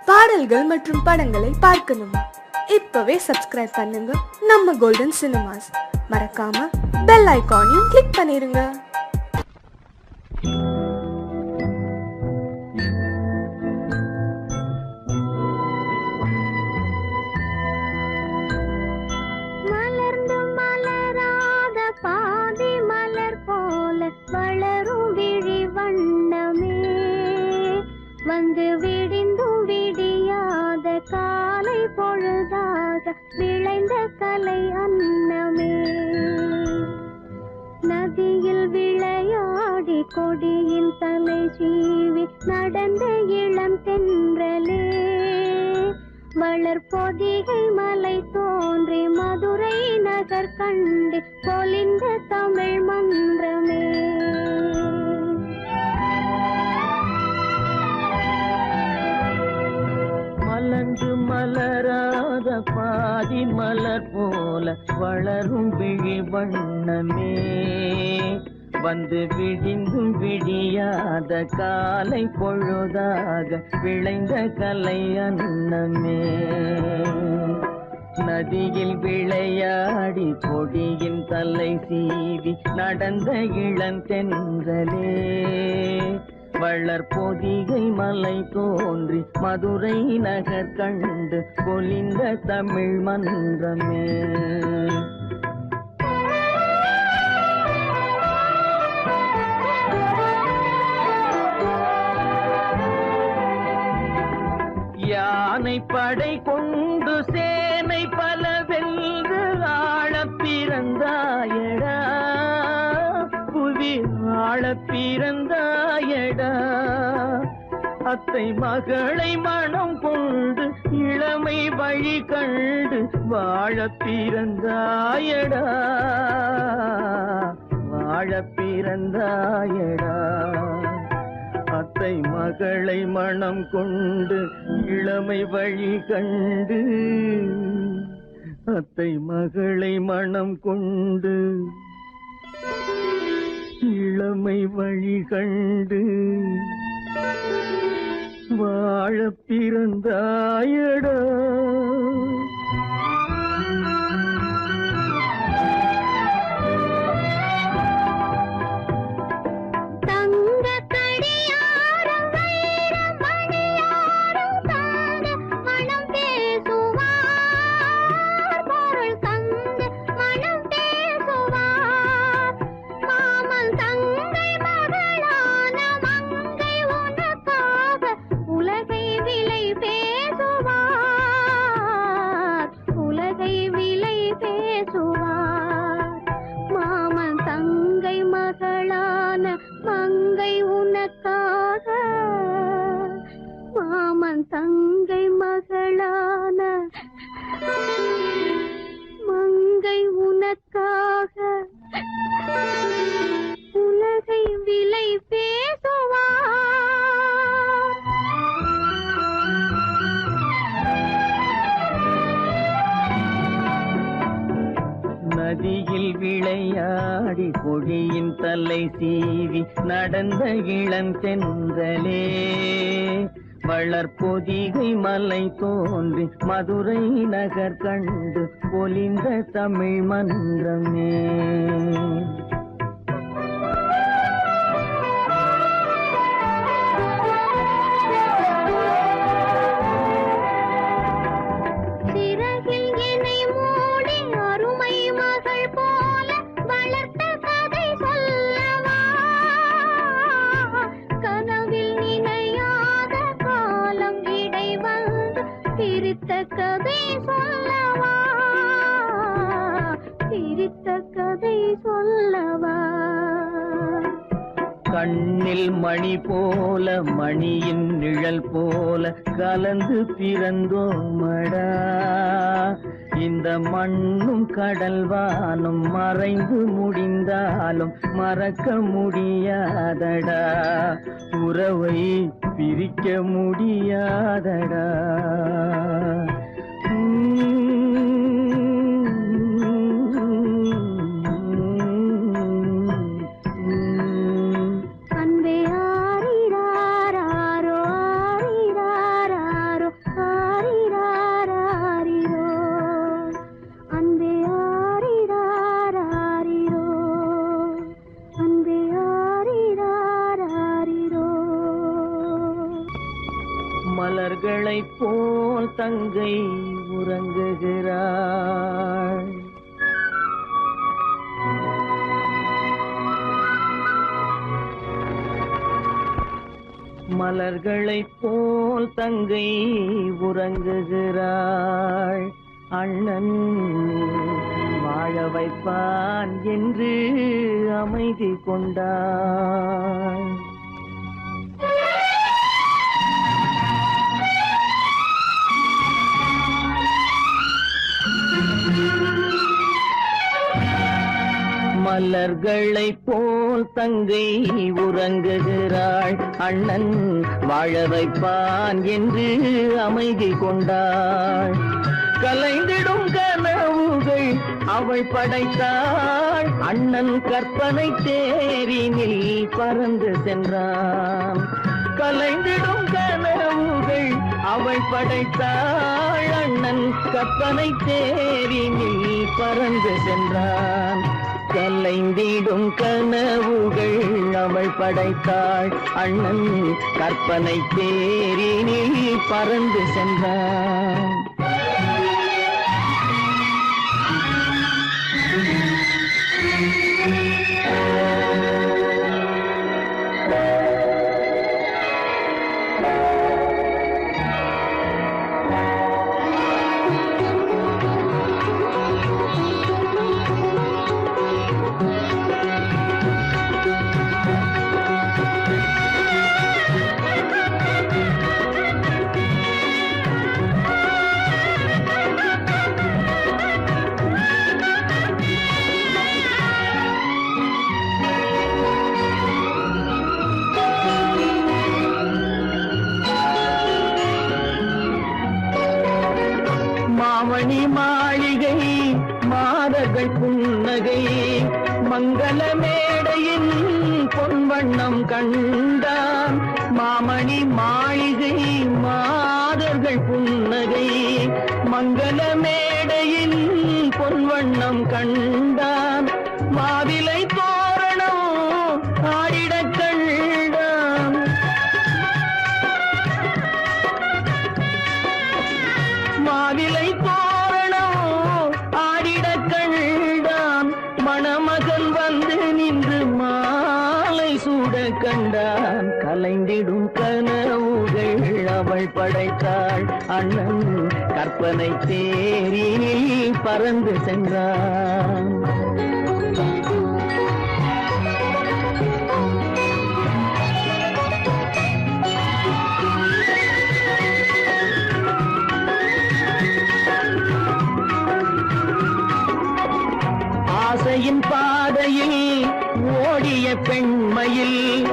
பாடல்கள் மற்றும் படங்களை பார்க்கணுமா? இப்பவே சப்ஸ்கிரைப் பண்ணுங்க நம்ம கோல்டன் சினிமாஸ். மறக்காம பெல் ஐகானையும் கிளிக் பண்ணிருங்க. வளரும் விழி வண்ணமே வந்து விடிந்தும் விடியாத காலை பொழுதாக விளைந்த கலை அன்னமே நதியில் விளையாடி கொடியின் தலை சீவி நடந்த இளம் தென்றலே வளர்பொதிகை மலை தோன்றி மதுரை நகர் கண்டு பொலிந்த தமிழ் மன்றமே மலர்ந்து மலராத பாதி மலர் போல வளரும் விழி வண்ணமே வந்து விடிந்தும் விடியாத காலை பொழுதாக விளைந்த கலை அன்னமே நதியில் விளையாடி கொடியின் தலை சீவி நடந்த இளந்தென்றலே வளர்பொதிகை மலை தோன்றி மதுரை நகர் கண்டு பொலிந்த தமிழ் மன்றமே யானை படை கொண்டு சேனை பல வென்று ஆள பிறந்தாயடா புவி ஆள பிறந்தாயடா அத்தை மகளை மனம் கொண்டு இளமை வழி கண்டு வாழ பிறந்தாயடா வாழ பிறந்தாயடா அத்தை மகளை மனம் கொண்டு இளமை வழி கண்டு அத்தை மகளை மனம் கொண்டு இளமை வழி கண்டு வாழ பிறந்தாயடா தங்கை மகளான மங்கை உனக்காக உலகை விலை பேசுவார் நதியில் விளையாடி கொடியின் தலை சீவி நடந்த இளந்தென்றலே வளர்பொதிகை மலை தோன்றி மதுரை நகர் கண்டு பொலிந்த தமிழ் மன்றமே சிறகில் என்னை மூடி அருமை மகள் போல வளர்த்த கதை சொல்லவா கனவில் நினையாத காலம் இடை வந்து பிரித்த கதை சொல்லவா பிரித்த கதை சொல்லவா கண்ணில் மணி போல மணியின் நிழல் போல கலந்து பிறந்தோமடா இந்த மண்ணும் கடல் வானும் மறைந்து முடிந்தாலும் மறக்க முடியாதடா உறவை பிரிக்க முடியாதடா அன்பே ஆரிராரோ ஆரிராரோ மலர்களைப் போல் தங்கை உறங்குகிறாள். மலர்களைப் போல் தங்கை உறங்குகிறாள். அண்ணன் வாழ வைப்பான் என்று அமைதி கொண்டாள். மலர்களைப் போல் தங்கை உறங்குகிறாள். அண்ணன் வாழ வைப்பான் என்று அமைதி கொண்டாள். கலைந்திடும் கனவுகள் அவள் படைத்தாள். அண்ணன் கற்பனை தேரினில் பறந்து சென்றான். கலைந்திடும் கனவுகள் அவள் படைத்தாள். அண்ணன் கற்பனை தேரினில் பறந்து சென்றான். கலைந்திடும் கனவுகள் அவள் படைத்தாள். அண்ணன் கற்பனை தேரினில் பறந்து சென்றான். மாமணி மாளிகை மாதர்கள் புன்னகை மங்கள மேடையின் பொன்வண்ணம் கண்டான். மாமணி மாளிகை மாதர்கள் புன்னகை மங்கள மேடையின் பொன்வண்ணம் கண்டான். மாவிலை தோரணம் ஆடிடக் கண்டான். மாவிலை தோரணம் ஆடிடக் கண்டான். மணமகன் வந்து நின்று மாலை சூட கண்டான். கலைந்திடும் கனவுகள் அவள் படைத்தாள். அண்ணன் கற்பனை தேரினில் பறந்து சென்றான். ஆசையின் பாதையில் ஓடிய பெண்மையில்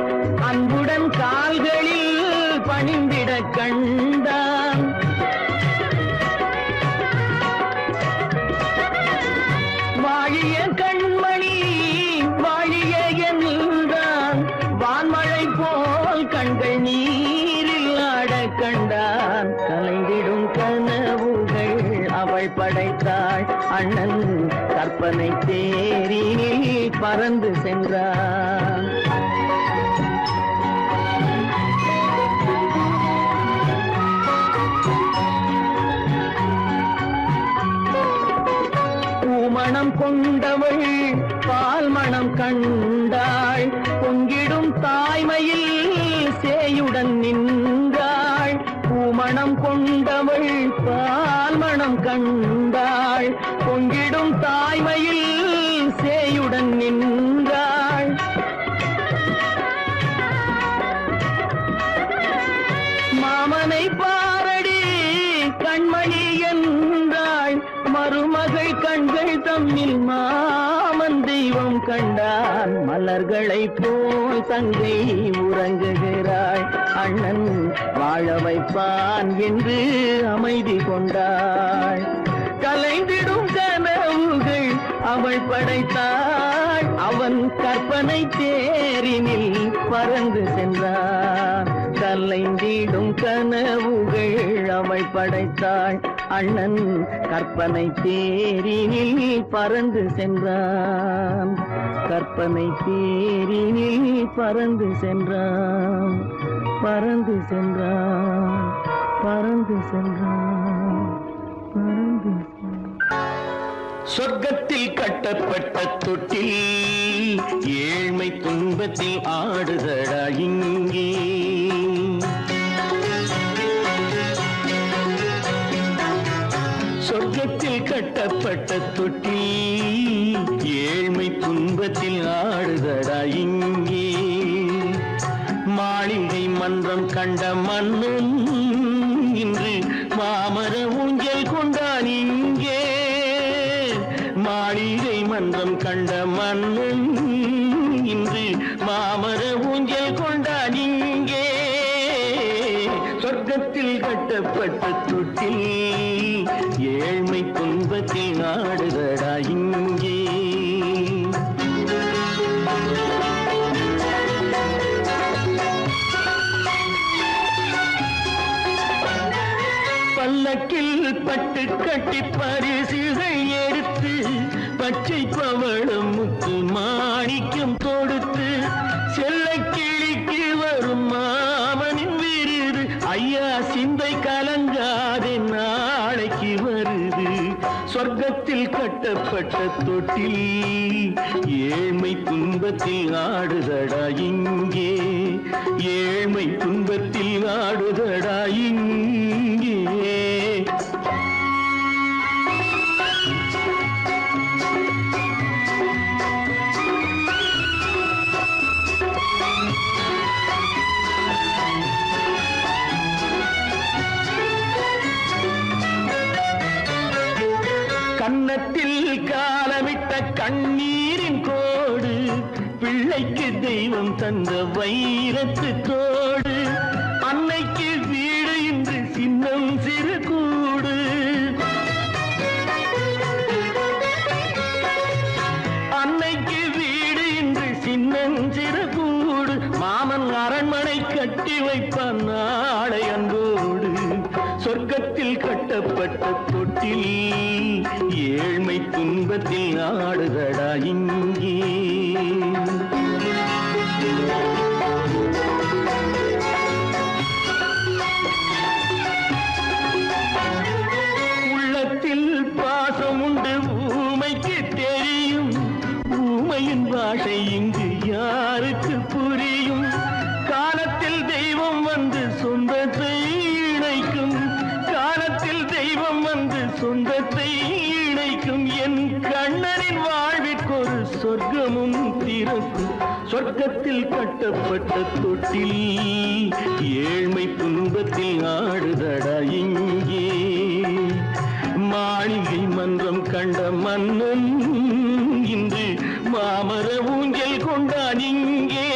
அன்புடன் கால்களில் பணிந்திட கண்டான். வாழிய கண்மணி வாழிய என்றான். வான்மழை போல் கண்கள் நீரில் ஆட கண்டான். கலைந்திடும் கனவுகள் அவள் படைத்தாள். அண்ணன் கற்பனை தேரினில் பறந்து சென்றான். பூமணம் கொண்டவள் பால் மணம் கண்டாள். பொங்கிடும் தாய்மையில் சேயுடன் நின்றாள். பூமணம் கொண்டவள் பால் மணம் கண்டாள். பொங்கிடும் தாய்மையில் சேயுடன் நின்றாள். மாமனை பாரடி கண்மணி என்றாள். மருமகள் கண்கள் தம்மில் மாமன் தெய்வம் கண்டான். மலர்களைப் போல் தங்கை உறங்குகிறாள். அண்ணன் வாழ வைப்பான் என்று அமைதி கொண்டாள். கலைந்திடும் கனவுகள் அவள் படைத்தாள். அவன் கற்பனை தேரினில் பறந்து சென்றான். கலைந்திடும் கனவுகள் அவள் படைத்தாள். அண்ணன் கற்பனை தேரினில் பறந்து சென்றான். கற்பனை தேரினில் பறந்து சென்றான். பறந்து சென்றான். பறந்து சென்றான் பறந்து சொர்க்கத்தில் கட்டப்பட்ட தொட்டில் ஏழ்மை துன்பத்தில் ஆடுதடா இங்கே சொர்க்கத்தில் கட்டப்பட்ட தொட்டில் ஏழ்மை துன்பத்தில் ஆடுதடா இங்கே மாளிகை மன்றம் கண்ட மன்னன் இன்று மாமர ஊஞ்சல் கொண்டான் இங்கே மாளிகை மன்றம் கண்ட மன்னன் இன்று மாமர ஊஞ்சல் கொண்டான் இங்கே சொர்க்கத்தில் கட்டப்பட்ட தொட்டில் ஏழ்மை துன்பத்தில் நாடுதடா இங்கே பல்லக்கில் பட்டு கட்டி பரிசுகள் எடுத்து பச்சை பவளம் முத்து மாணிக்கம் கொடுத்து செல்ல கிளிக்கு வரும் மாமனின் விருது ஐயா சிந்தை கலங்காதே நாளைக்கு வருது சொர்க்கத்தில் கட்டப்பட்ட தொட்டில் ஏழ்மை துன்பத்தில் ஆடுதடா இங்கே ஏழ்மை துன்பத்தில் ஆடுதடா இங்கே கன்னத்தில் காலமிட்ட கண்ணீரின் கோடு பிள்ளைக்கு தெய்வம் தந்த வைரத்து தோடு அன்னைக்கு வீடு இன்று சின்னம் சிறு கூடு அன்னைக்கு வீடு இன்று சின்னம் சிறு கூடு மாமன் அரண்மனை கட்டி வைப்பான் நாளை அன்போடு சொர்க்கத்தில் கட்டப்பட்ட தொட்டில் ஏழ்மை துன்பத்தில் ஆடுதடா இங்கே உள்ளத்தில் பாசம் உண்டு ஊமைக்கு தெரியும் ஊமையின் பாஷை இங்கு யாருக்கு புரியும் காலத்தில் தெய்வம் வந்து சொந்தத்தை இணைக்கும் காலத்தில் தெய்வம் வந்து சொந்தத்தை இணைக்கும் என் கண்ணனின் வாழ்விற்கொரு சொர்க்கமும் திறக்கும் சொர்க்கத்தில் கட்டப்பட்ட தொட்டில் ஏழ்மை துன்பத்தில் ஆடுதடா இங்கே மாளிகை மன்றம் கண்ட மன்னன் இன்று மாமர ஊஞ்சல் கொண்டான் இங்கே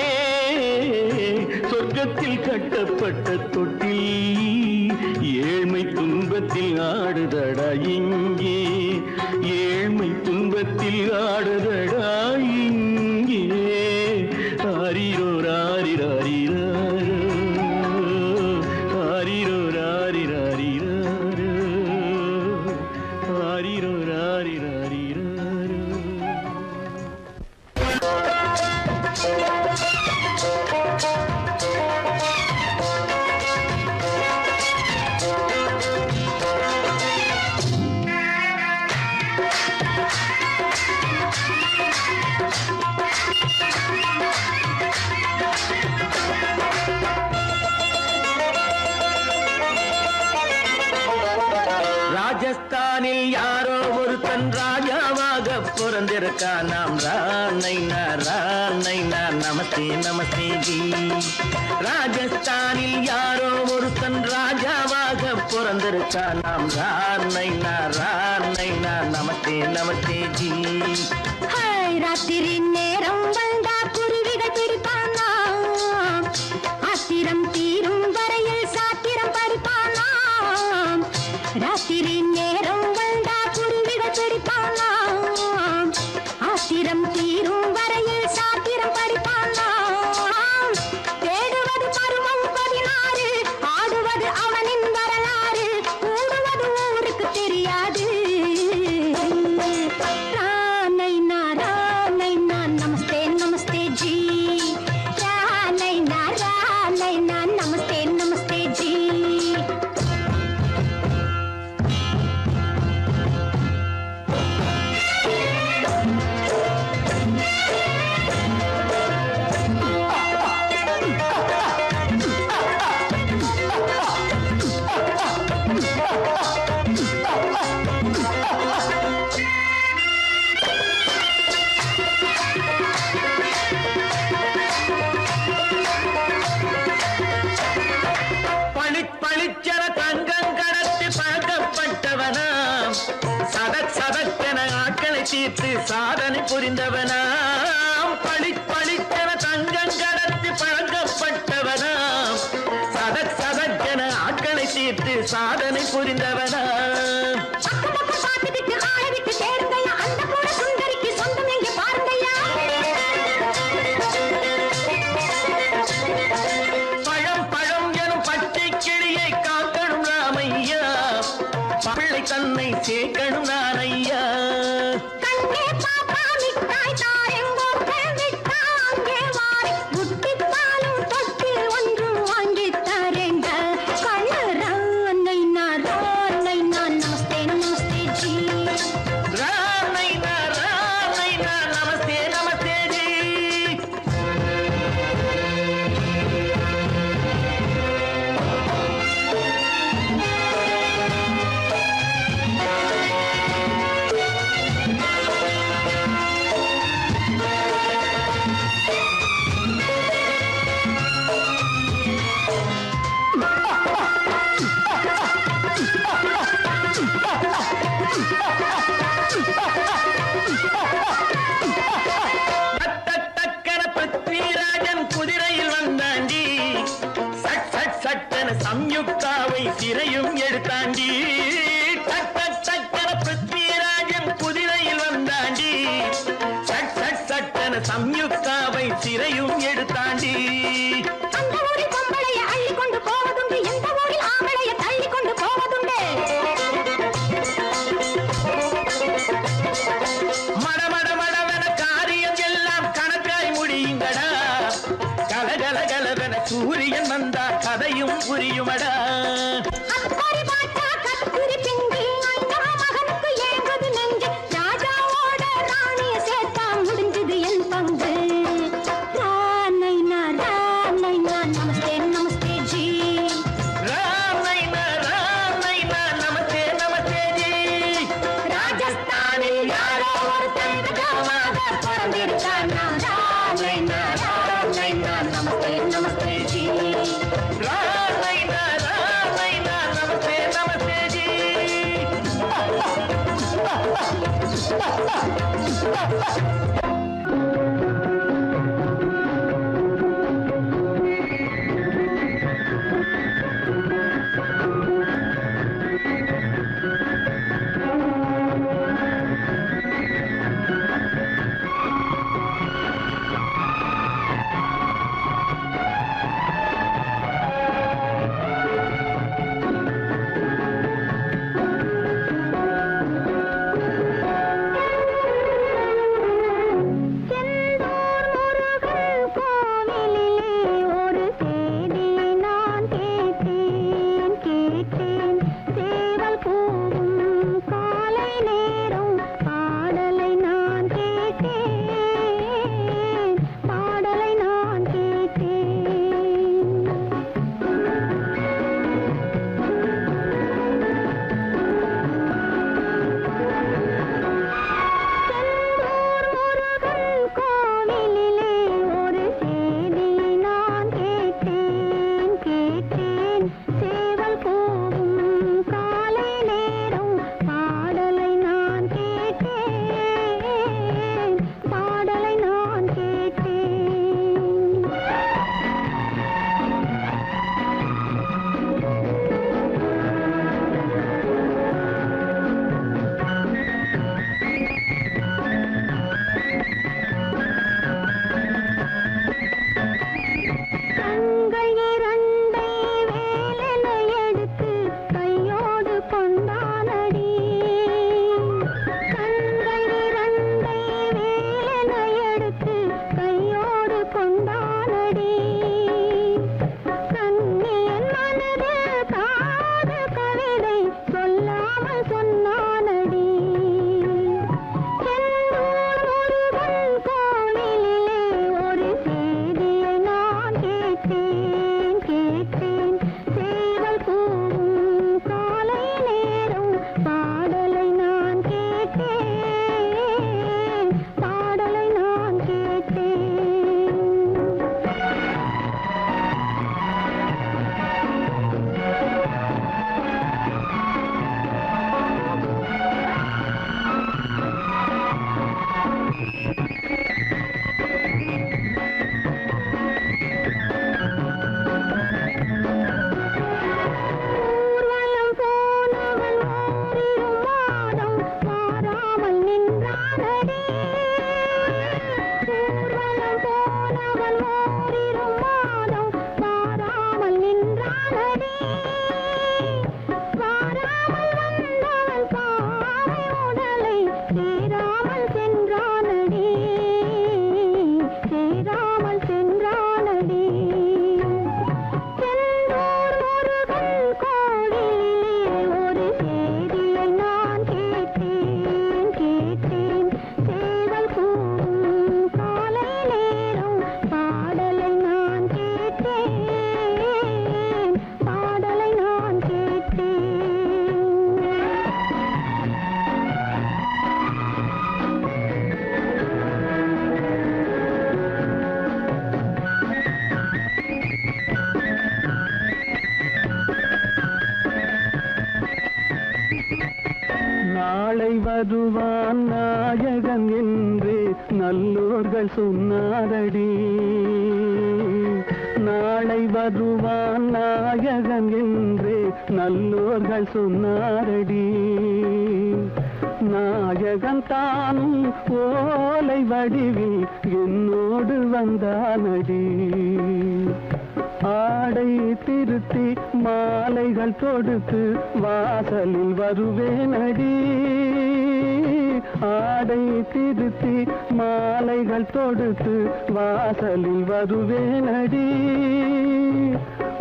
சொர்க்கத்தில் கட்டப்பட்ட தொட்டில் ஏழ்மை துன்பத்தில் ஆடுதடா இங்கே ஏழ்மை துன்பத்தில் ஆடுதடா இங்கே ஆரிரோ ராரிராரிரோ ஆரிரோ ராரிராரிரோ ஆரிரோ ராரிராரிரோ ராஜஸ்தானில் யாரோ ஒருத்தன் ராஜாவாக பிறந்திருக்கான் நாம் ராணைனா நமஸ்தே நமஸ்தே ஜி ராஜஸ்தானில் யாரோ ஒருத்தன் ராஜாவாக பிறந்திருக்கான் நாம் ராணைனா நமஸ்தே நமஸ்தே ஜி ராத்திரி நேரம் வந்தா குருவிகள் பிடிப்பானா ஆத்திரம் தீரும் வரையில் சாத்திரம் படிப்பானா ராத்திரி நேரம் வந்தா குருவிகள் பிடிப்பானா ஆத்திரம் தீரும் வரையில் சாத்திரம் படிப்பானா தேடுவது பருவம் 16 ஆடுவது அவனின் வரலாறு கூடுவது ஊருக்கு தெரியாது நமஸ்தே நமஸ்தே ஜி நமஸ்தே நமஸ்தே ஜி புரிந்தவனாம் பளிச்சென தங்கம் கடத்தி பழக்கப்பட்டவனாம் சதக் சதக்கென ஆட்களை தீர்த்து சாதனை புரிந்தவனாம் பார்த்துக்கிட்டு ஆளை விட்டு சேருங்கய்யா அந்த கூட சுந்தரிக்கு சொந்தம் எங்க பாருங்கய்யா பழம் எனும் பச்சை கிளியை காக்கணும் ராமையா பிள்ளை தன்னை சேர்க்கணும் நான் ஐயா கண்ணே பாப்பா மிட்டாய் தாரெங்கோ விட்டா அங்கே வாரி குட்டித்தாலும் தொட்டு ஒன்று வாங்கி தரேங்க கண்ணு ரானை நான் நமஸ்தே நமஸ்தே ஜி ராமை நான் நமஸ்தே நமஸ்தே ஜி டக்கன பிருத்விராஜன் குதிரையில் வந்தாண்டி சட்டென சம்யுக்தாவை சிறையும் எடுத்தாண்டி டக்கன பிருத்விராஜன் குதிரையில் வந்தாண்டி சட்டென சம்யுக்தாவை சிறையும் எடுத்தாண்டி அந்த ஊரில் பொம்பளைய அள்ளி கொண்டு போவதுண்டு எந்த ஊரில் ஆம்பளைய தள்ளி கொண்டு போவதுண்டு மடவென காரியம் எல்லாம் கணக்காய் முடியுங்கடா கலகலவென சூரியன் வந்தா கதையும் புரியுமடா அக்கறை பாட்டா கத்துரி பிங்கு அண்ணா மகனுக்கு ஏங்குது நெஞ்சு ராஜாவோட ராணிய சேர்த்தா முடிஞ்சது என் பங்கு ரானை நான் நமஸ்தே நமஸ்தே ஜி ராமை நான் நமஸ்தே நமஸ்தே ஜி ராஜஸ்தானில் யாரோ ஒருத்தன் ராமாக பிறந்திருக்கான் ரானை நான் நமஸ்தே நமஸ்தே ஜி ராமை நான் நமஸ்தே நமஸ்தே ஜி நாளை வருவான் நாயகன் என்று நல்லோர்கள் சொன்னாரடி. நாளை வருவான் நாயகன் என்று நல்லோர்கள் சொன்னாரடி. நாயகன் தானும் ஓலை வடிவில் என்னோடு வந்தானடி. ஆடை திருத்தி மாலைகள் தொடுத்து வாசலில் வருவேனடி. ஆடை திருத்தி மாலைகள் தொடுத்து வாசலில் வருவேனடி.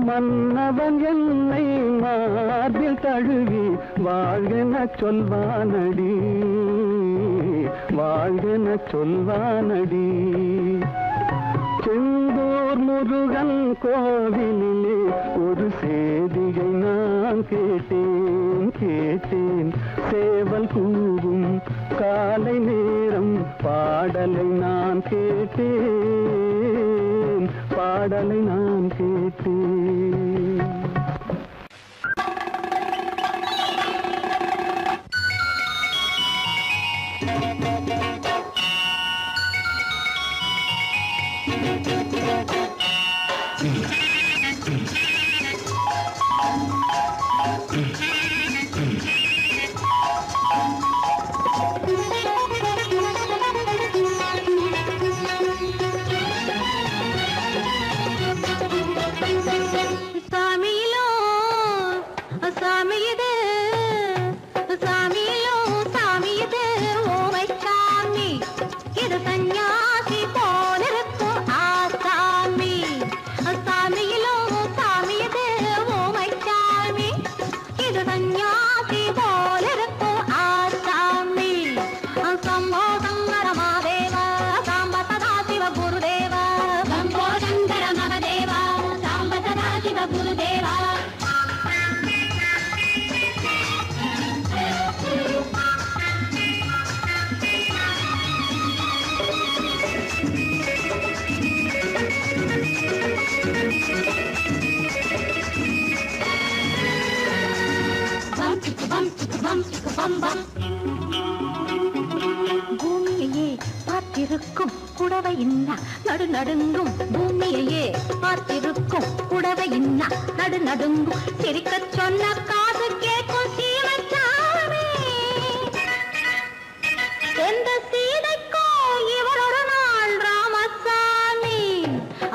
மன்னவன் என்னை மார்பில் தழுவி வாழ்கென சொல்வானடி. வாழ்கென சொல்வானடி. செந்தூர் முருகன் கோவிலிலே ஒரு செய்தியை நான் கேட்டேன். சேவல் கூவும் காலை நேரம் பாடலை நான் கேட்டேன். பாடலை நான் கேட்டேன். பூமியையே பார்த்திருக்கும் புடவை இன்னா நடு நடுங்கும். பூமியையே பார்த்திருக்கும் புடவை இன்னா நடு நடுங்கும். சிரிக்க சொன்ன காது கேட்கும் சீமச்சாமி. எந்த சீதைக்கோ இவர் ஒரு நாள் ராமசாமி.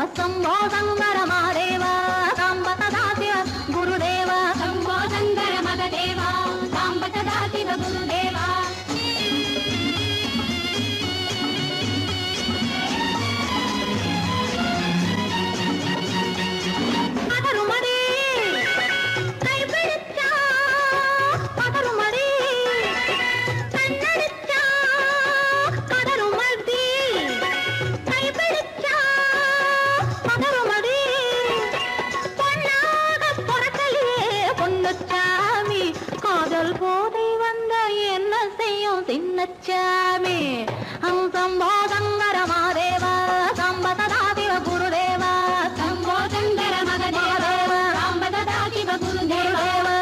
அசம்போ சங்கர மகதேவா சாம்ப சதா சிவ குருதேவா. சம்போ சங்கர மகதேவா சாம்ப சதா சிவ குருதேவா. சின்னச்சாமி சம்போ சங்கர மகதேவா சாம்ப சதா சிவ குருதேவா. சம்போ சங்கர மகதேவா சாம்ப சதா சிவ குருதேவா.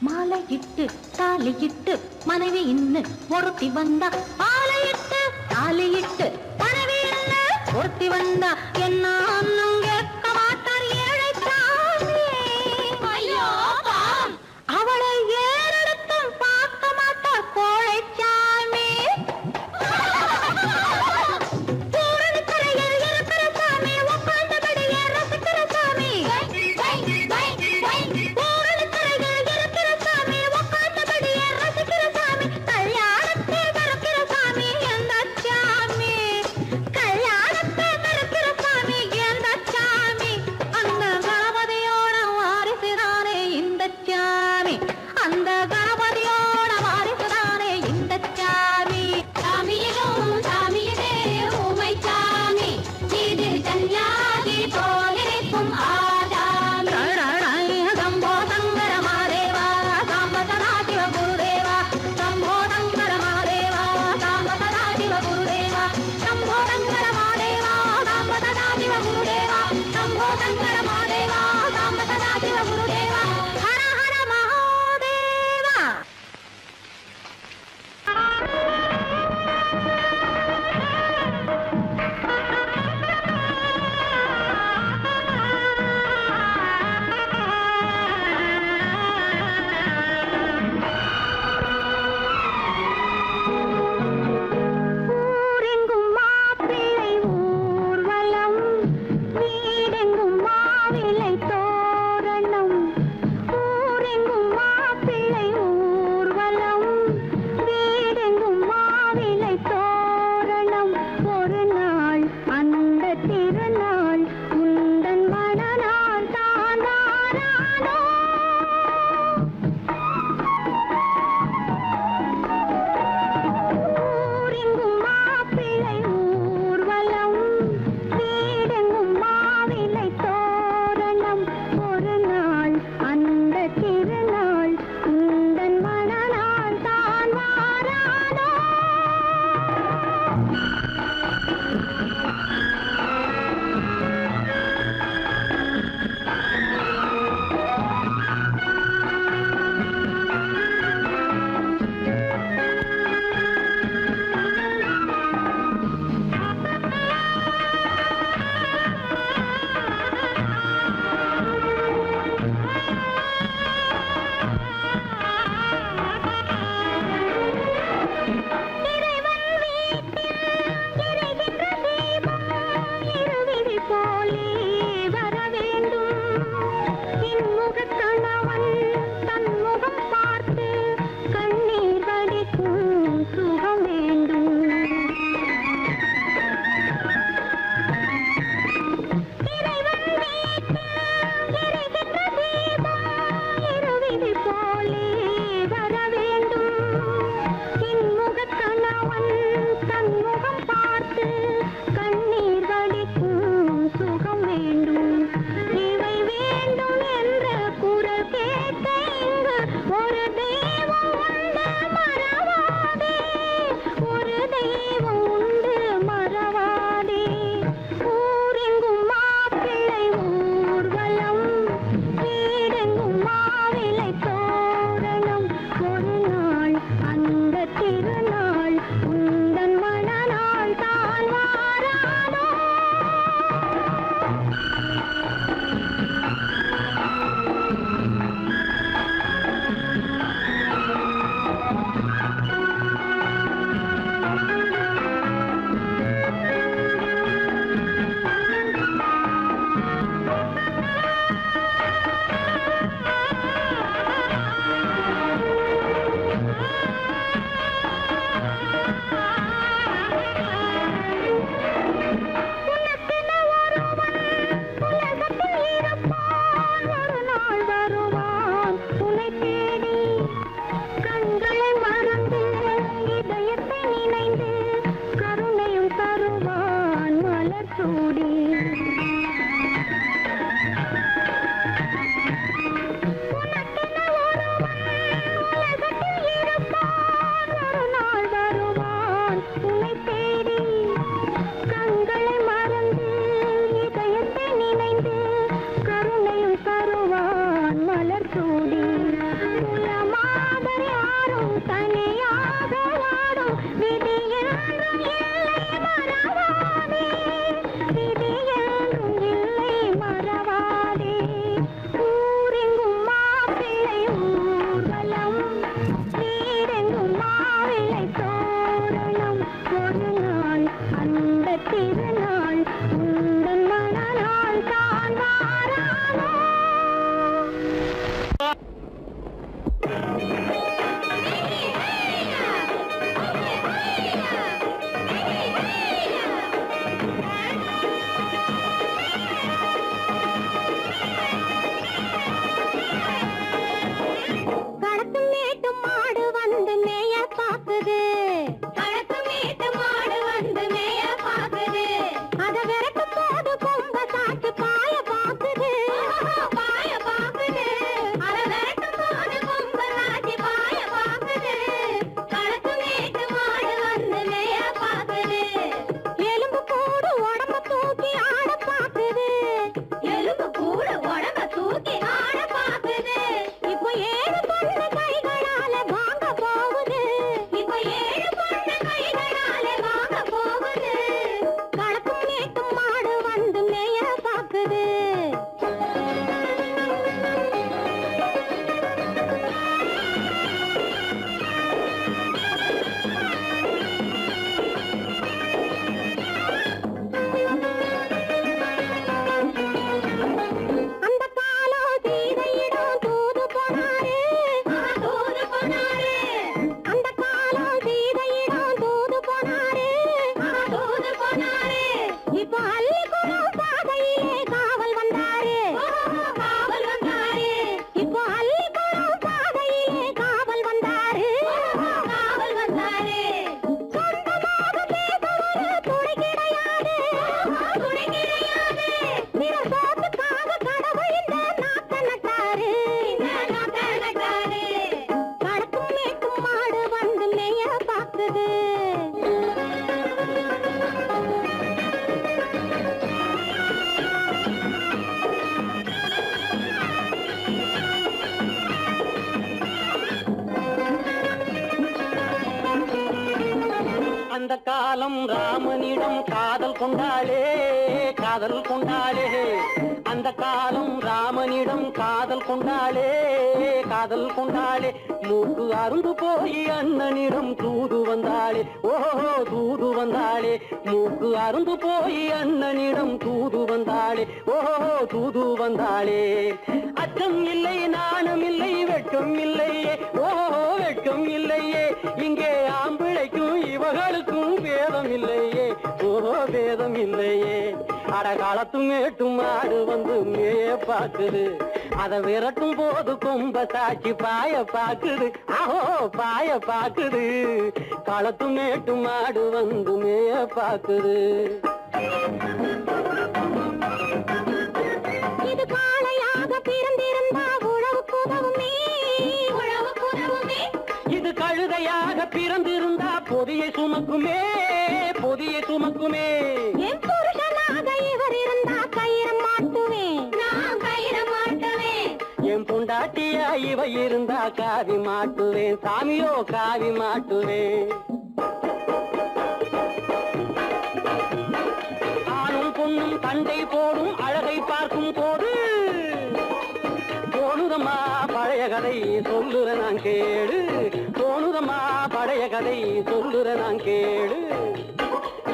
மாலையிட்டு தாலியிட்டு மனைவி இன்னு ஒருத்தி வந்தா. மாலையிட்டு தாலியிட்டு மனைவி இன்னு ஒருத்தி வந்தா. என்ன கேட்க மாட்டார் ஏழை சாமி. அவளை ஏறெடுத்தும் பார்க்க மாட்டார் கோழை சாமி. பூரணிக்கரையில் இருக்கிற சாமி உட்கார்ந்தபடியே ரசிக்கிற சாமி. கல்யாணத்தை மறக்கிற சாமி எந்த களத்தும் மேட்டும் மாடு வந்து மேய பாக்குது. அந்த காலம் ராமனிடம் காதல் கொண்டாளே காதல் கொண்டாளே. அந்த காலம் ராமனிடம் காதல் கொண்டாளே காதல் கொண்டாளே. மூக்கு அருந்து போய் அண்ணனிடம் தூது வந்தாளே. ஓஹோ தூது வந்தாளே. மூக்கு அருந்து போய் அண்ணனிடம் தூது வந்தாளே. ஓஹோ தூது வந்தாளே. அச்சம் இல்லை நாணம் இல்லை வெட்கம் இல்லையே. ஓஹோ வெட்கம் இல்லையே. இங்கே ஆம்பிளைக்கும் இவர்களுக்கும் வேதம் இல்லையே. ஓஹோ வேதம் இல்லையே. அடகாலத்து மேட்டும் மாடு வந்து மேய பாக்குது. அதை விரட்டும் போது கொம்ப சாட்சி பாய பாக்குது. ஆஹோ பாய பாக்குது. களத்து மேட்டும் மாடு வந்து மேய பாக்குது. இது காளையாக பிறந்திருந்தா உழவுக்கு உதவுமே உழவுக்கு உதவுமே. இது கழுதையாக பிறந்திருந்தா பொதியை சுமக்குமே பொதியை சுமக்குமே. என் புருஷனாக இவர் இருந்தா கயிறம் மாட்டுவேன் நான் கயிறம் மாட்டுவேன். என் பொண்டாட்டியா இவ இருந்தா காவி மாட்டுவேன் சாமியோ காவி மாட்டுவேன். ஆணும் பொண்ணும் சண்டை போடும் அழகை பார்க்கும் போது தோணுதம்மா பழைய கதை சொல்லுற நான் கேளு. தோணுதம்மா பழைய கதை சொல்லுற நான் கேளு.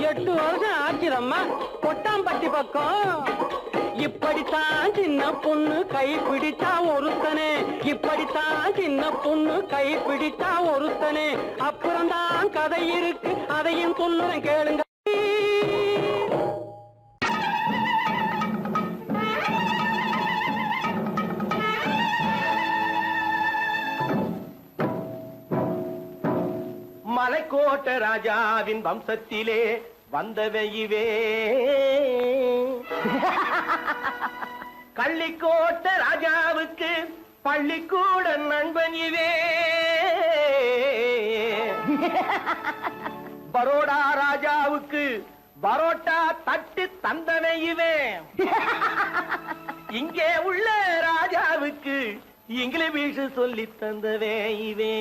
8 வருஷம் ஆச்சுரம்மா கொட்டாம்பட்டி பக்கம். இப்படித்தான் சின்ன பொண்ணு கை பிடித்தா ஒருத்தனே. இப்படித்தான் சின்ன பொண்ணு கை பிடித்தா ஒருத்தனே. அப்புறம்தான் கதை இருக்கு அதையும் சொல்லுறேன் கேளுங்க. மலைக்கோட்ட ராஜாவின் வம்சத்திலே வந்தவையுவே. கள்ளிக்கோட்ட ராஜாவுக்கு பள்ளிக்கூட நண்பன் இவே. பரோடா ராஜாவுக்கு பரோட்டா தட்டு தந்தனை இவே. இங்கே உள்ள ராஜாவுக்கு இங்கிலீஷ் சொல்லி தந்தவே இவே.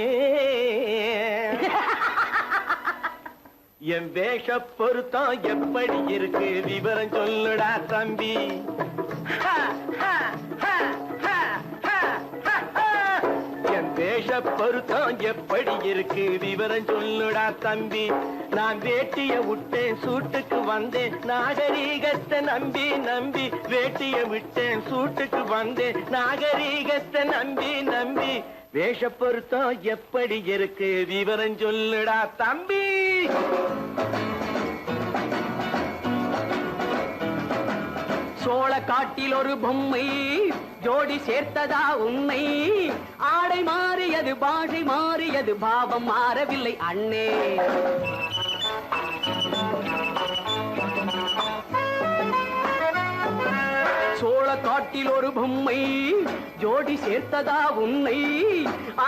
என் வேஷ பொருத்தம் எப்படி இருக்கு விவரம் சொல்லுடா தம்பி. என் வேஷ பொருத்தம் எப்படி இருக்கு விவரம் சொல்லுடா தம்பி. நான் வேட்டிய விட்டேன் சூட்டுக்கு வந்தேன் நாகரீகத்தை நம்பி நம்பி. வேட்டிய விட்டேன் சூட்டுக்கு வந்தேன் நாகரீகத்தை நம்பி நம்பி. வேஷ பொருத்தம் எப்படி இருக்கு விவரம் சொல்லுடா தம்பி. சோழ காட்டில் ஒரு பொம்மை ஜோடி சேர்த்ததா உண்மை. ஆடை மாறியது பாஷை மாறியது பாவம் மாறவில்லை அண்ணே. சோழ காட்டில் ஒரு பொம்மை ஜோடி சேர்த்ததா உண்மை.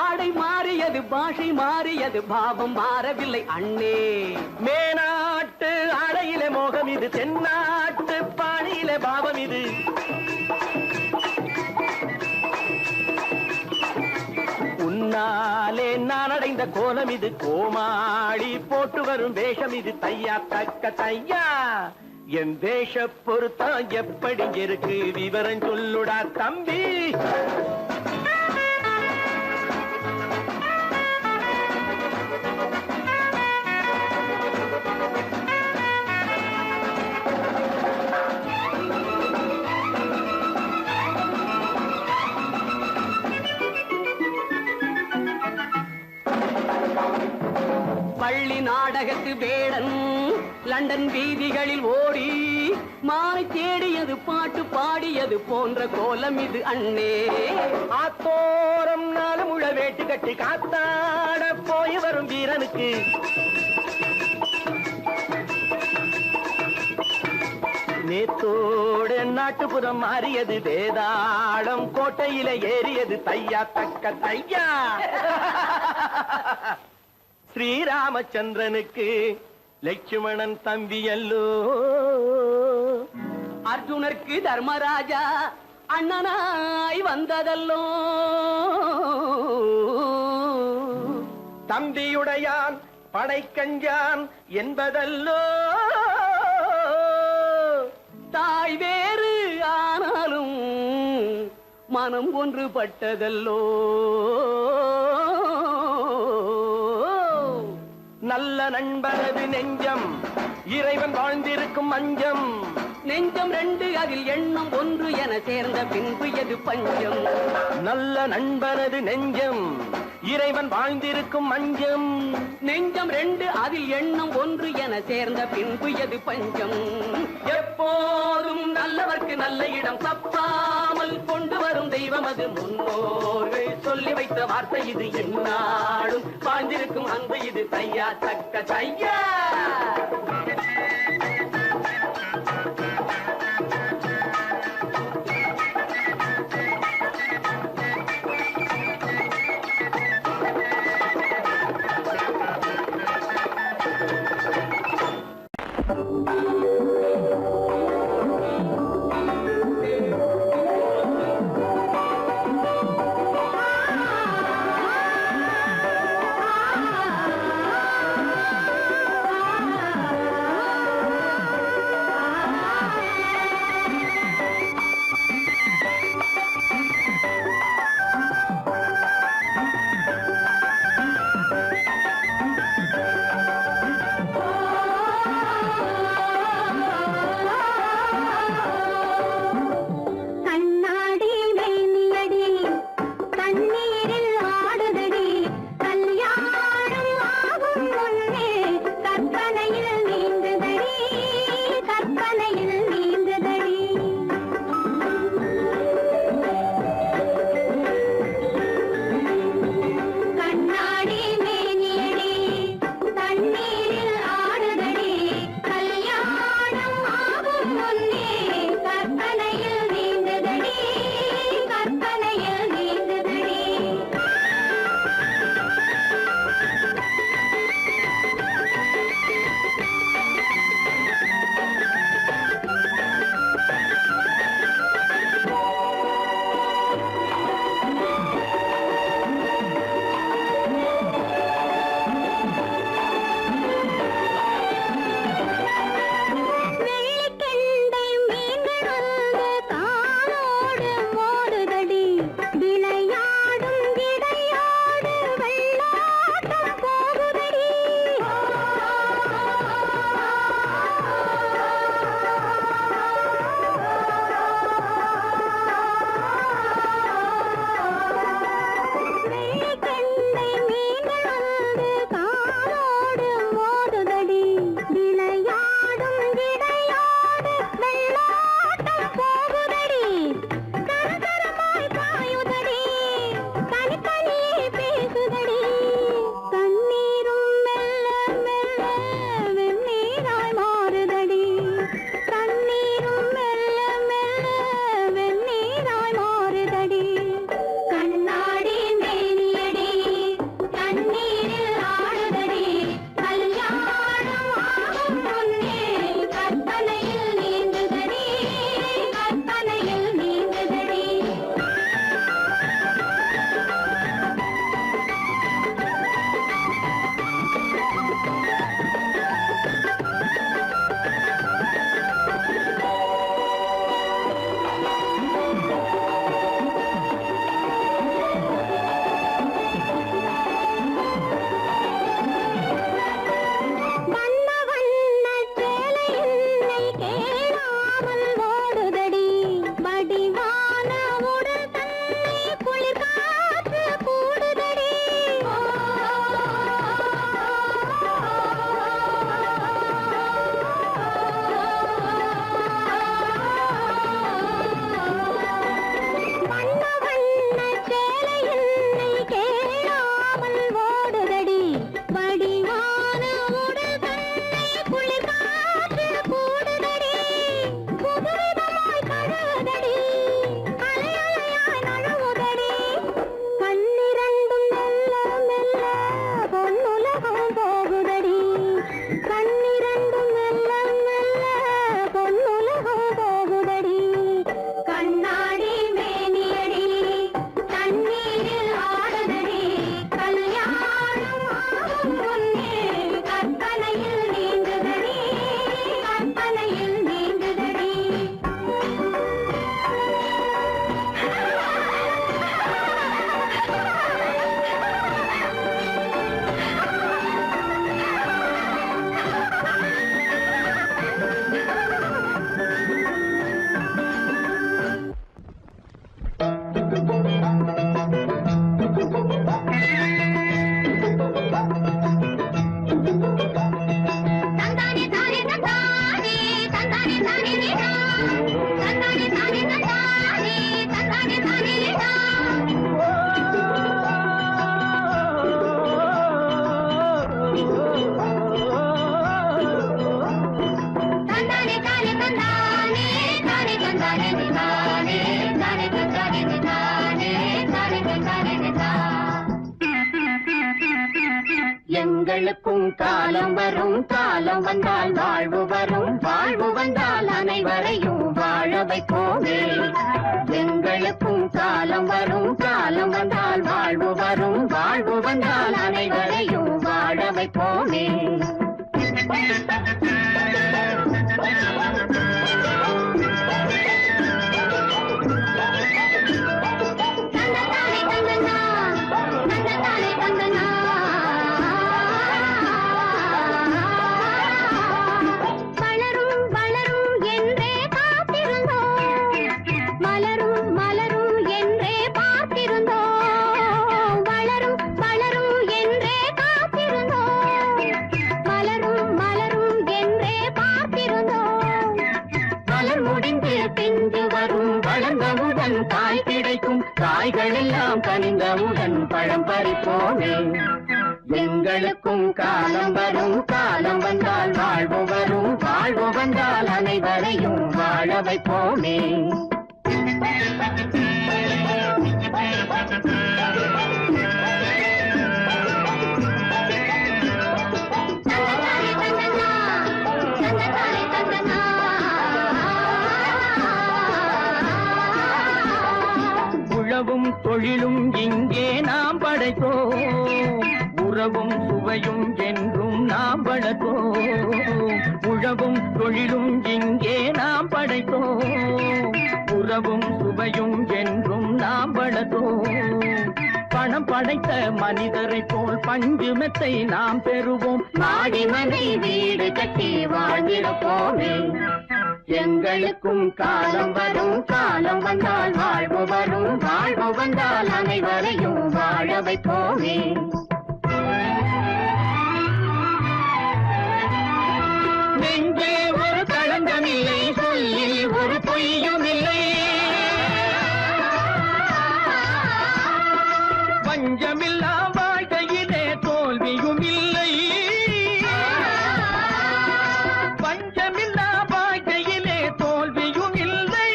ஆடை மாறியது பாஷை மாறியது பாவம் மாறவில்லை அண்ணே. மேனாட்டு ஆடையிலே மோகம் இது தென்னாட்டு பாணியிலே பாவம் இது. உன்னாலே நான் அடைந்த கோலம் இது. கோமாளி போட்டு வரும் வேஷம் இது. தையா தக்க தையா. என் வேஷ பொருத்தம் எப்படி இருக்கு விவரம் சொல்லுடா தம்பி. பள்ளி நாடகத்து வேடன் லண்டன் வீதிகளில் ஓடி மாலை தேடியது பாட்டு பாடியது போன்ற கோலம் இது அண்ணே. ஆத்தோரம் நாலு முழ வேட்டு கட்டி காத்தாட போய் வரும் வீரனுக்கு நேத்தோட நாட்டுப்புறம் மாறியது வேதாளம் கோட்டையில ஏறியது தையா தக்க தையா ஸ்ரீராமச்சந்திரனுக்கு லட்சுமணன் தம்பியல்லோ அர்ஜுனருக்கு தர்மராஜா அண்ணனாய் வந்ததல்லோ தம்பியுடையான் படைக்கஞ்சான் என்பதல்லோ தாய் வேறு ஆனாலும் மனம் ஒன்றுபட்டதல்லோ நல்ல நண்பனது நெஞ்சம் இறைவன் வாழ்ந்திருக்கும் மஞ்சம் நெஞ்சம் ரெண்டு அதில் எண்ணம் ஒன்று என சேர்ந்த பின்பு எது பஞ்சம் நல்ல நண்பனது நெஞ்சம் இறைவன் வாழ்ந்திருக்கும் மஞ்சம் நெஞ்சம் ரெண்டு அதில் எண்ணம் ஒன்று என சேர்ந்த பின்பு எது பஞ்சம் எப்போதும் நல்லவர்க்கு நல்ல இடம் தப்பாமல் கொண்டு வரும் தெய்வம் அது முன்னோர்கள் சொல்லி வைத்த வார்த்தை இது எந்நாடும் வாழ்ந்திருக்கும் அன்பு இது தையா தக்க தையா எங்களுக்கும் காலம் வரும், காலம் வந்தால் வாழ்வு வரும், வாழ்வு வந்தால் அனைவரையும் வாழ வைப்போமே. எங்களுக்கும் காலம் வரும், காலம் வந்தால் வாழ்வு வரும், வாழ்வு வந்தால் அனைவரையும் வாழ வைப்போமே. காய் கிடைக்கும், காய்கள் எல்லாம் கனிந்தவுடன் பழம் பறிப்போமே. எங்களுக்கும் காலம் வரும், காலம் வந்தால் வாழ்வு வரும், வாழ்வு வந்தால் அனைவரையும் வாழ வைப்போமே. உழவும் தொழிலும் இங்கே நாம் படைத்தோம், உறவும் சுவையும் என்றும் நாம் வளர்த்தோம். உழவும் தொழிலும் இங்கே நாம் படைத்தோம், உறவும் சுவையும் என்றும் நாம் வளர்த்தோம். பணம் படைத்த மனிதரை போல் பஞ்சு மெத்தை நாம் பெறுவோம், மாடி மனை வீடு கட்டி வாழ்ந்திருப்போமே. எங்களுக்கும் காலம் வரும், காலம் வந்தால் வாழ்வு வரும், வாழ்வு வந்தால் அனைவரையும் வாழ வைப்போமே. நெஞ்சே ஒரு களங்கமில்லை, சொல்லில் ஒரு பொய்யும் இல்லை, பஞ்சமில்லா வாழ்க்கையிலே தோல்வியும் இல்லை, பஞ்சமில்லா வாழ்க்கையிலே தோல்வியும் இல்லை,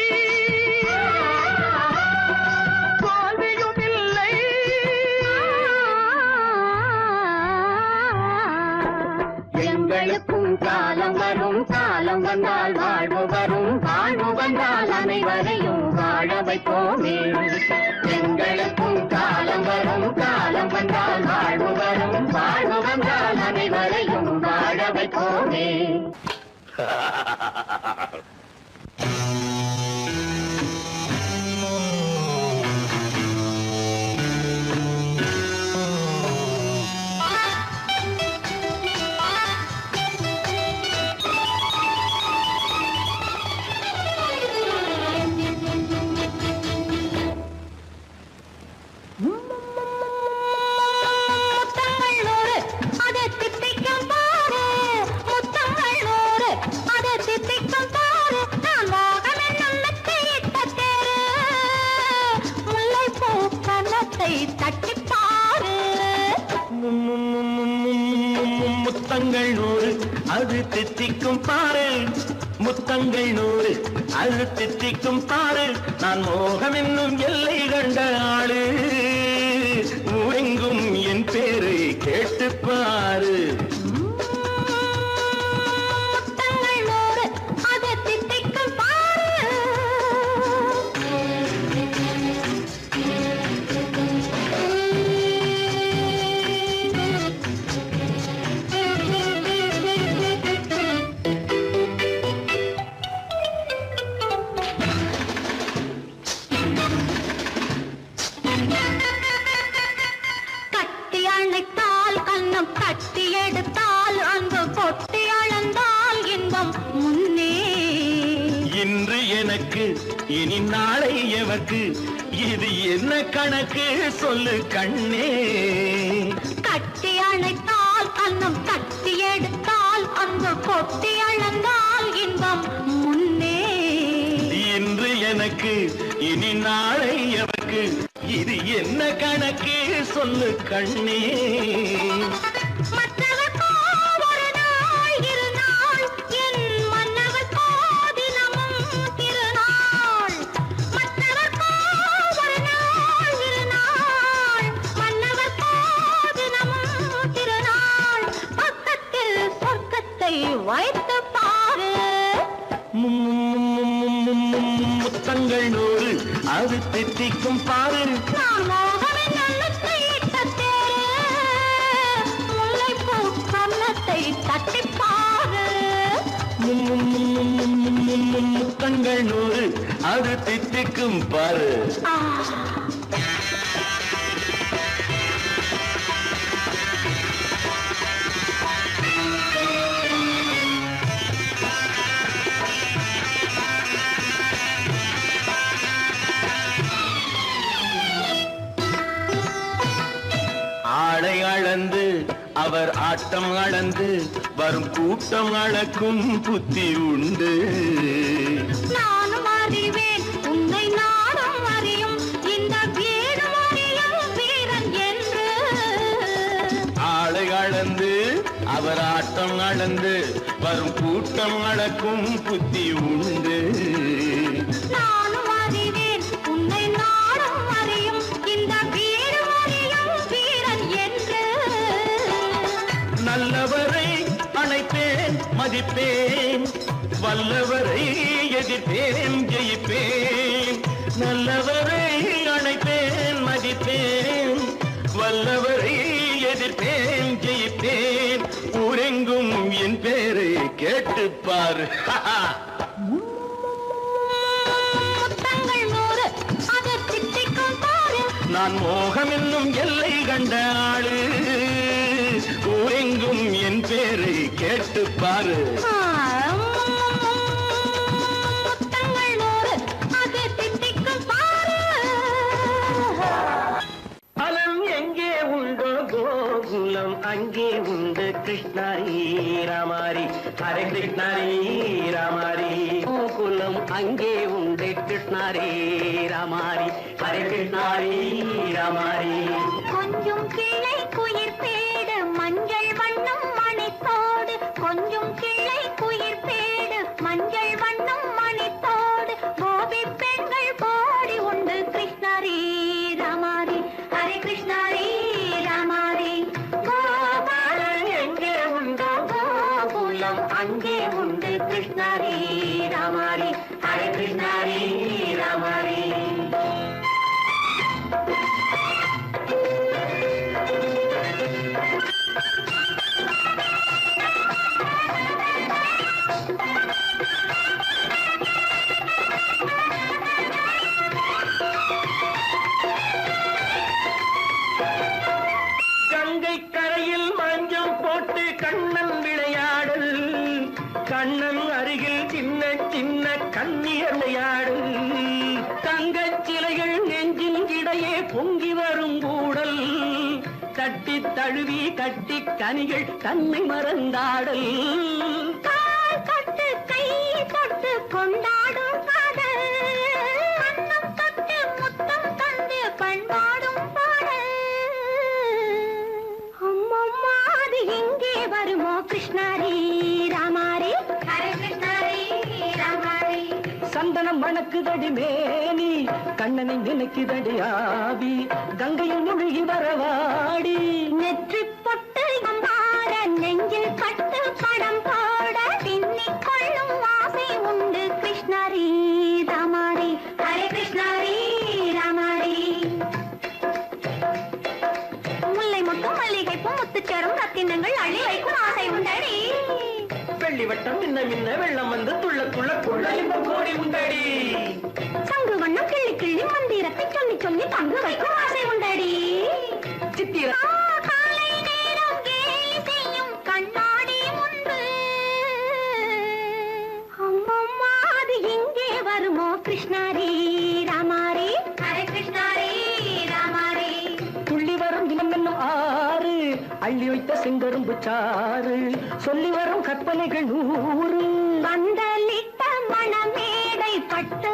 தோல்வியும் இல்லை. எங்களுக்கும் காலம் வரும், காலம் வந்தால் வாழ்வு வரும், வாழ்வு வந்தால் அனைவரையும் வாழ வைப்போமே. எங்களுக்கும் காலம் வரும், காலம் வந்தால் வாழ்வு வரும், வாழ்வு வந்தால் அனைவரையும் வாழ வைப்போமே. முத்தங்கள் நூறு அது தித்திக்கும் பாரு, முத்தங்கள் நூறு அது தித்திக்கும் பாரு. நான் மோகம் என்னும் எல்லை கண்ட ஆளு, ஊரெங்கும் என் பேரை கேட்டு பாரு. கட்டி எடுத்தால் அன்பு கொட்டி அளந்தால் இன்பம் முன்னே. இன்று எனக்கு இனி நாளை எவர்க்கு, இது என்ன கணக்கு சொல்லு கண்ணே. கட்டி அணைத்தால் கண்ணம் கட்டி எடுத்தால் அன்பு கொட்டி அளந்தால் இன்பம் முன்னே. இன்று எனக்கு இனி நாளை எவர்க்கு, இது என்ன கணக்கு சொல்லு கண்ணே. மற்றவர்க்கோ ஒரு நாள் இரு நாள், என் மன்னவர்க்கோ தினமும் திருநாள். மற்றவர்க்கோ ஒரு நாள் இரு நாள், மன்னவர்க்கோ தினமும் திருநாள். முத்தங்கள் 100 அது தித்திக்கும் பாரு. நான் மோகனின் எண்ணத்தை இட்ட தேரு, முல்லைப்பூ கன்னத்தை தட்டிப் பாரு. முத்தங்கள் 100 அது தித்திக்கும் பாரு. ஆளை அளந்து அவர் ஆட்டம் அளந்து வரும் கூட்டம் அளக்கும் புத்தி உண்டு. நானும் அறிவேன் உன்னை நாடும் அறியும் இந்த வீடு அறியும் வீரன் என்று. ஆளை அளந்து அவர் ஆட்டம் அளந்து வரும் கூட்டம் அளக்கும் புத்தி உண்டு. நானும் அறிவேன் உன்னை நாடும் அறியும் இந்த வீடு அறியும் வீரன் என்று. நல்லவரை அணைப்பேன் மதிப்பேன், வல்லவரை எதிர்ப்பேன் ஜெயிப்பேன். நல்லவரை அணைப்பேன் மதிப்பேன், வல்லவரை எதிர்ப்பேன் ஜெயிப்பேன். ஊரெங்கும் என் பேரை கேட்டுப்பார். முத்தங்கள் 100 அது தித்திக்கும் பாரு. நான் மோகம் என்னும் எல்லை கண்ட ஆளு, ஊரெங்கும் என் பேரை கேட்டுப்பாரு. முத்தங்கள் 100 அது தித்திக்கும் பாரு. பலம் எங்கே உண்டோ கோகுலம் அங்கே உண்டு கிருஷ்ணாரி ராமாரி. ஹரே கிருஷ்ணாரி ராமாரி. கோகுலம் அங்கே உண்டு கிருஷ்ணாரே ராமாரி. ஹரே கிருஷ்ணாரி ராமாரி. கொஞ்சம் கிளை குயிர் பேடு மஞ்சள் வண்ணம் மணித்தோடு, கொஞ்சம் கிளை குயிர் பேடு மஞ்சள் வண்ணம் மணித்தோடு, கோபி பெண்கள் போடி உண்டு கிருஷ்ணாரி ராமாரி. ஹரே கிருஷ்ணாரி ராமாரி. கோபாலன் எங்கே உண்டோ கோகுலம் அங்கே உண்டு கிருஷ்ணாரி ராமாரி. ஹரே கிருஷ்ணாரி ராமாரி. கங்கை கரையில் மஞ்சள் போட்டு கண்ணன் விளையாடல், கண்ணன் அருகில் சின்ன சின்ன கண்ணியர் விளையாடல். தங்கச் சிலைகள் நெஞ்சின் இடையே பொங்கி வரும் கூடல், தட்டி தழுவி கட்டி கனிகள் தன்னை மறந்தாடல். கால் தொட்டு கை தொட்டு கொண்டாடும் காதல், கண்ணம் தொட்டு முத்தம் தந்து பண்பாடும் பாடல். அம்மம்மா அது எங்கே வருமோ கிருஷ்ணாரி ராமாரி. ஹரே கிருஷ்ணாரி ராமாரி. சந்தனம் மணக்குதடி மேனி, கண்ணனை நினைக்குதடி ஆவி, கங்கையில் முழுகி வரவாடி. நெற்றி பொட்டு அம்பார நெஞ்சில் கட்டு படம் போட பின்னிக் கொள்ளும் ஆசை உண்டு கிருஷ்ணாரி ராமாரி. ஹரே கிருஷ்ணாரி ராமாரி. முல்லை மொட்டும் மல்லிகை பூ முத்துச்சரம் ரத்தினங்கள் அள்ளி வைக்கும் ஆசை உண்டடி. வெள்ளி வட்டம் மின்ன மின்ன வெள்ளம் வந்து துள்ள துள்ள கொள்ள இன்பம் கோடி உண்டடி. சங்கு வண்ணம் கிள்ளி கிள்ளி மந்திரத்தை சொல்லி சொல்லி தங்கு வைக்கும் ஆசை உண்டடி. சித்திர காலை நேரம் கேலி செய்யும் கண்ணாடி உண்டு. அம்மம்மா அது எங்கே வருமோ கிருஷ்ணாரி ராமாரி. ஹரே கிருஷ்ணாரி ராமாரி. துள்ளி வரும் தினம் என்னும் ஆறு, அள்ளி வைத்த செங்கரும்பு சாறு, சொல்லி வரும் கற்பனைகள் 100. வந்தலிட்ட மணமேடை பட்டு